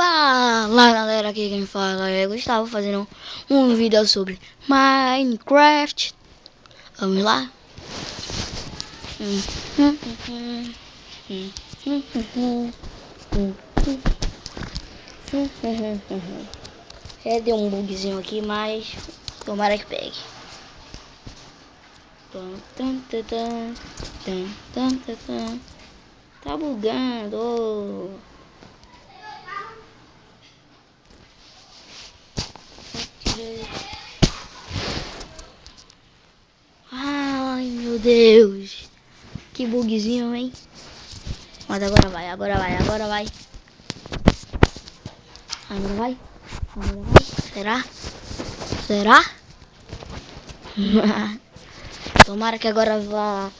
Fala galera, aqui quem fala é Gustavo, fazendo um vídeo sobre Minecraft. Vamos lá? Deu um bugzinho aqui, mas tomara que pegue. Tá bugando. Ai meu Deus, que bugzinho, hein? Mas agora vai. Agora vai. Será? Tomara que agora vá.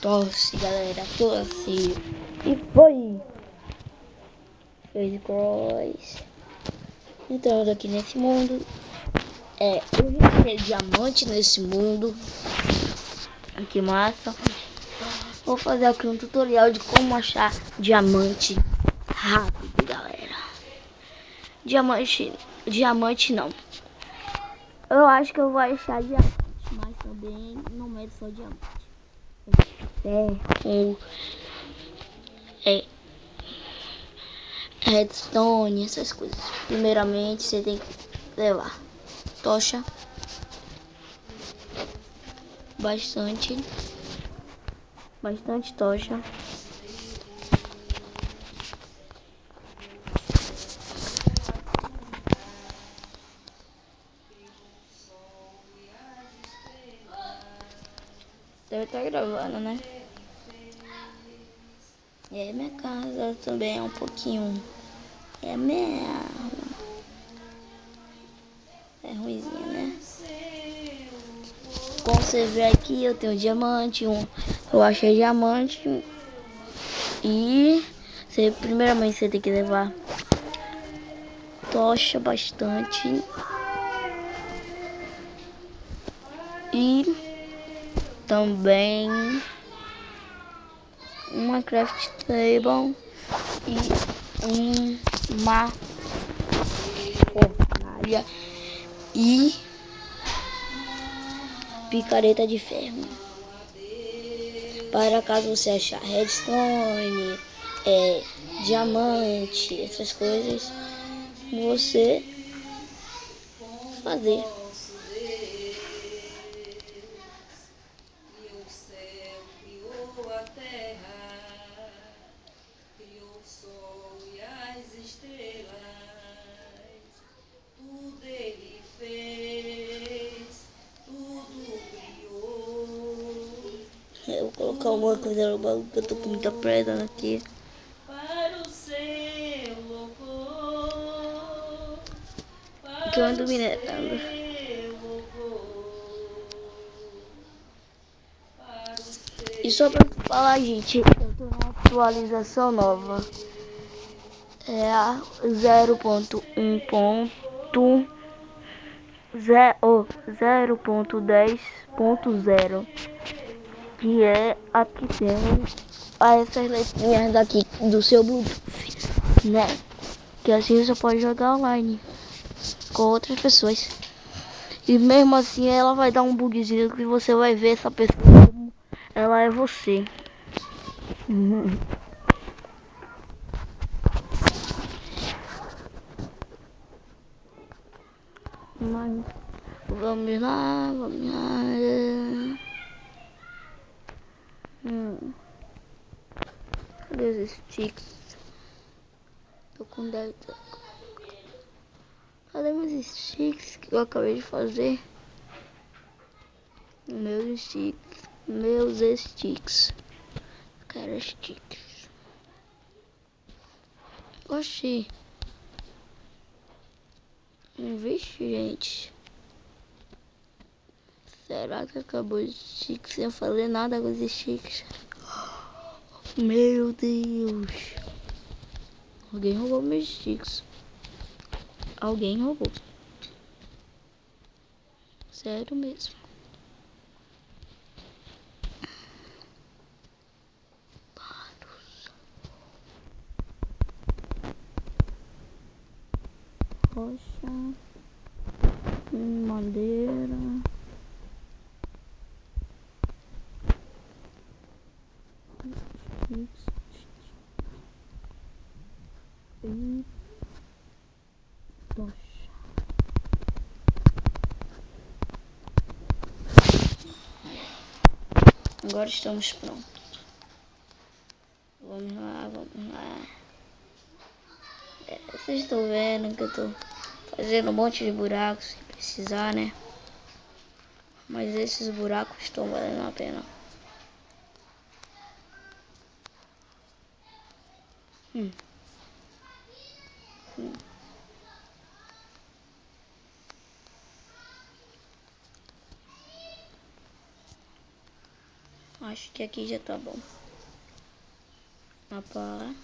Torce, galera, torce. E foi. Fez cross. Entrando aqui nesse mundo. Eu já achei diamante nesse mundo. Que massa. Vou fazer aqui um tutorial de como achar diamante rápido, galera. Diamante não. Eu acho que eu vou achar diamante, mas também não é só diamante. Redstone, essas coisas. Primeiramente, você tem que levar tocha, bastante tocha. Deve estar gravando, né? E aí minha casa também é um pouquinho... É ruimzinha, né? Como você vê aqui, eu tenho diamante. Eu achei diamante. E primeiramente você tem que levar tocha bastante. E também uma craft table e uma fornalha e picareta de ferro. Para caso você achar redstone, diamante, essas coisas, você fazer. Eu vou colocar uma coisa no bagulho que eu tô com muita pedra aqui. Que eu ando minerando. E só pra falar, gente, eu tô numa atualização nova. É a 0.10.0, que é a que tem essas letrinhas daqui do seu Bluetooth, né? Que assim você pode jogar online com outras pessoas. E mesmo assim ela vai dar um bugzinho que você vai ver essa pessoa como ela é você. Mas vamos lá. Cadê os sticks? Tô com 10. Cadê meus sticks que eu acabei de fazer? Meus sticks. Quero sticks. Oxi. Vixe, gente. Será que acabou os sticks sem fazer nada com os sticks? Meu Deus. Alguém roubou meus sticks. Alguém roubou. Sério mesmo. rocha, madeira, e tocha. Agora estamos prontos. Vamos lá, vamos lá. Vocês estão vendo que eu tô fazendo um monte de buracos se precisar, né? Mas esses buracos estão valendo a pena. Acho que aqui já tá bom. Opa.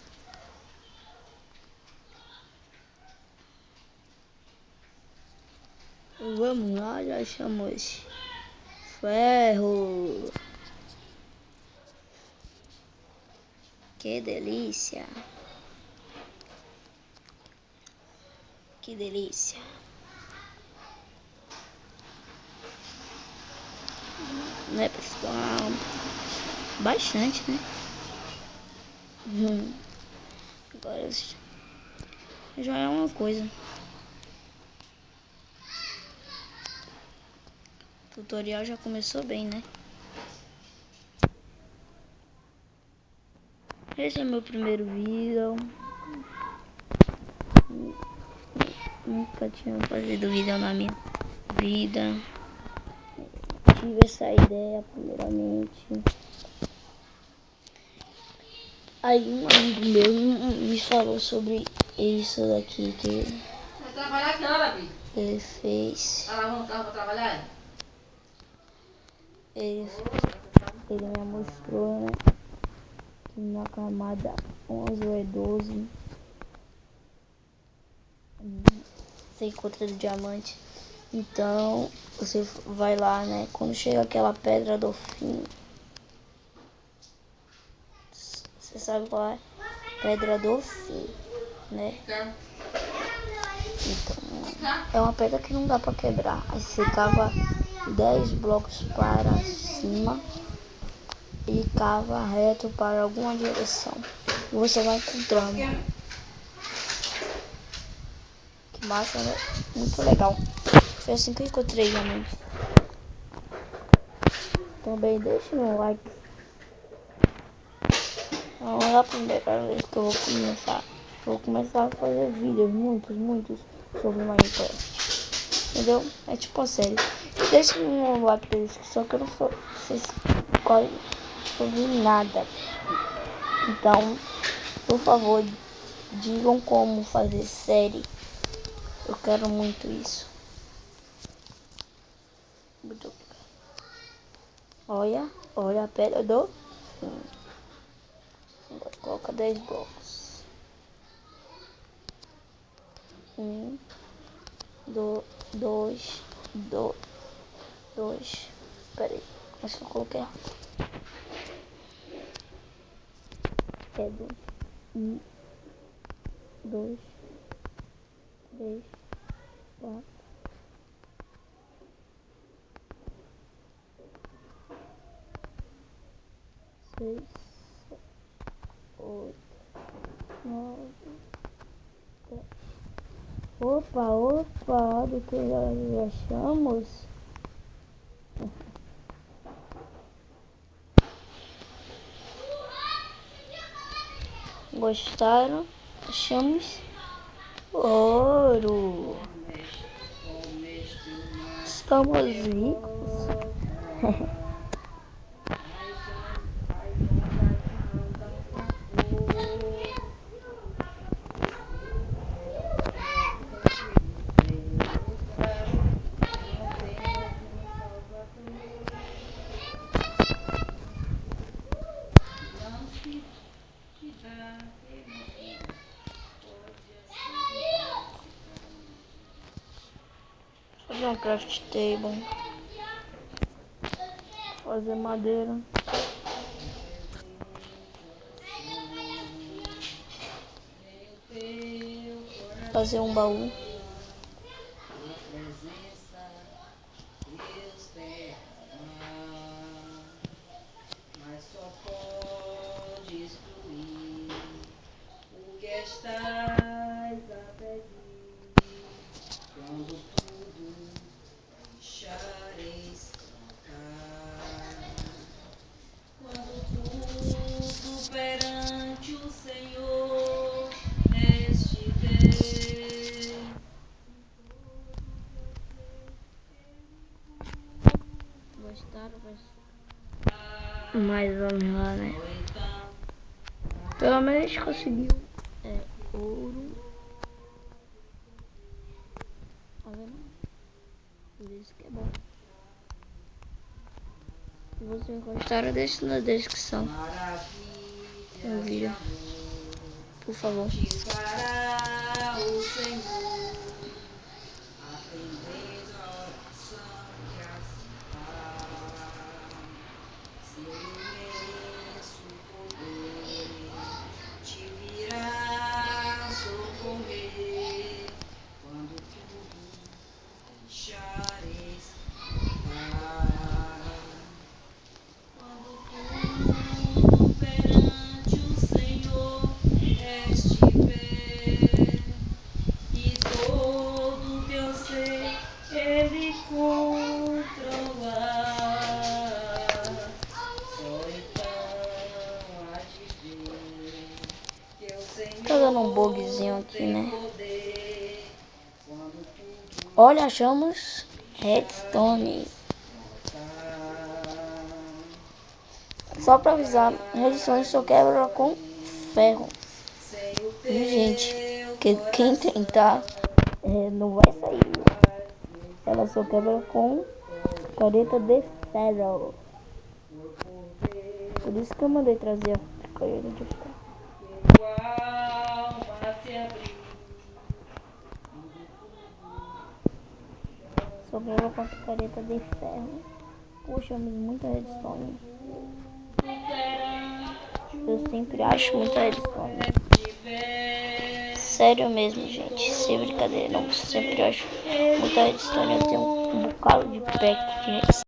Vamos lá, já achamos ferro. Que delícia. Que delícia. Né, pessoal? Bastante, né? Agora já é uma coisa. O tutorial já começou bem, né? Esse é meu primeiro vídeo. Nunca tinha feito vídeo na minha vida. Tive essa ideia primeiramente. Aí um amigo meu me falou sobre isso daqui que ele fez. Ele me mostrou, né, que na camada 11 ou 12 você encontra o diamante. Então você vai lá, né, quando chega aquela pedra do fim, você sabe qual é? Pedra do fim, né? Então é uma pedra que não dá pra quebrar. Aí você cava 10 blocos para cima e cava reto para alguma direção. E você vai encontrando. Que massa, né? Muito legal. Foi assim que eu encontrei realmente. Também deixe um like. Vamos lá primeiro para ver que eu vou começar. Vou começar a fazer vídeos, muitos sobre Minecraft. Entendeu? É tipo uma série. Deixe um like na descrição que eu não sou vocês sobre nada. Então, por favor, digam como fazer série. Eu quero muito isso. Muito. Olha a pedra do fim. Coloca 10 blocos. 1, 2. Peraí, acho que eu coloquei errado. É 2. 1, 2, 3, 4, 6, 7, 8, 9, 10. Opa, olha o que já achamos. Gostaram? Achamos ouro. Estamos ricos. Fazer um craft table. Fazer madeira. Fazer um baú. estás a pedir, quando tudo deixares trocar, quando tudo perante o Senhor estiver. Gostaram? Mais ou menos lá, né? Pelo menos a gente conseguiu ouro. Tá vendo? Por isso que é bom. Se vocês gostaram, deixa na descrição no vídeo, por favor. Te fará o Senhor, atendendo a oração que assim faz. Seu imenso poder te virá socorrer, quando tudo deixares trocar. Quando tudo perante o Senhor estiver, e todo teu ser Ele controlar, só então há de ver que o Senhor Tá dando um bugzinho aqui, tem né? poder, quando tudo Olha, achamos redstone. Só pra avisar, redstone só quebra com ferro. Viu, gente? Que quem tentar não vai sair. Ela só quebra com careta de ferro. Por isso que eu mandei trazer a careta de ferro. Só quebra com careta de ferro. Poxa, mas muita redstone. Eu sempre acho muita redstone. Sério mesmo, gente. Sem brincadeira, não. Sempre acho muita redstone. Eu tenho um bocado de pack de redstone.